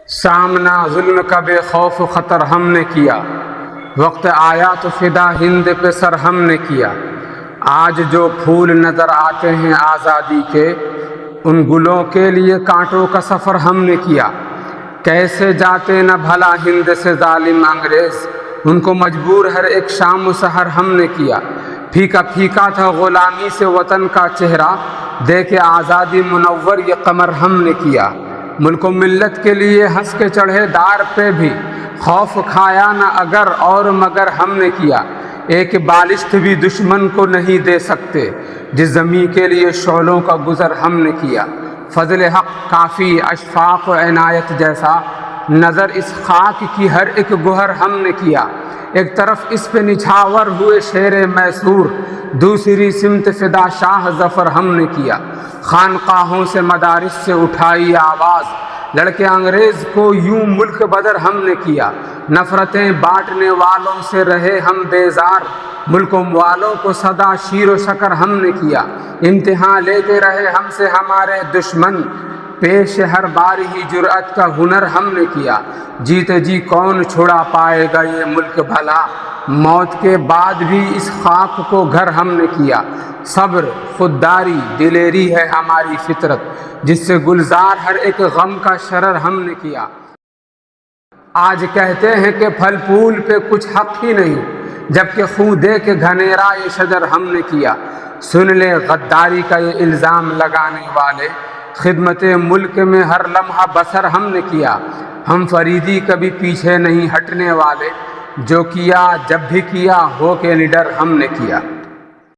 سامنا ظلم کا بے خوف و خطر ہم نے کیا، وقت آیا تو فدا ہند پہ سر ہم نے کیا۔ آج جو پھول نظر آتے ہیں آزادی کے، ان گلوں کے لیے کانٹوں کا سفر ہم نے کیا۔ کیسے جاتے نہ بھلا ہند سے ظالم انگریز، ان کو مجبور ہر ایک شام و سحر ہم نے کیا۔ پھیکا پھیکا تھا غلامی سے وطن کا چہرہ، دے کے آزادی منور یہ قمر ہم نے کیا۔ ملک و ملت کے لیے ہنس کے چڑھے دار پہ بھی، خوف کھایا نہ اگر اور مگر ہم نے کیا۔ ایک بالشت بھی دشمن کو نہیں دے سکتے، جس زمیں کے لیے شعلوں کا گزر ہم نے کیا۔ فضل حق کافی اشفاق و عنایت جیسا، نظر اس خاک کی ہر ایک گوہر ہم نے کیا۔ ایک طرف اس پہ نچھاور ہوئے شیر میسور، دوسری سمت فدا شاہ ظفر ہم نے کیا۔ خانقاہوں سے مدارس سے اٹھائی آواز، لڑکے انگریز کو یوں ملک بدر ہم نے کیا۔ نفرتیں بانٹنے والوں سے رہے ہم بیزار، ملکوں والوں کو صدا شیر و شکر ہم نے کیا۔ امتحان لیتے رہے ہم سے ہمارے دشمن، پیش ہر بار ہی جرأت کا ہنر ہم نے کیا۔ جیتے جی کون چھڑا پائے گا یہ ملک بھلا، موت کے بعد بھی اس خاک کو گھر ہم نے کیا۔ صبر، خودداری، دلیری ہے ہماری فطرت، جس سے گلزار ہر ایک غم کا شرر ہم نے کیا۔ آج کہتے ہیں کہ پھل پھول پہ کچھ حق ہی نہیں، جبکہ خوں دے کے گھنیرا یہ شجر ہم نے کیا۔ سن لے غداری کا یہ الزام لگانے والے، خدمت ملک میں ہر لمحہ بسر ہم نے کیا۔ ہم فریدی کبھی پیچھے نہیں ہٹنے والے، جو کیا جب بھی کیا ہو کے نڈر ہم نے کیا۔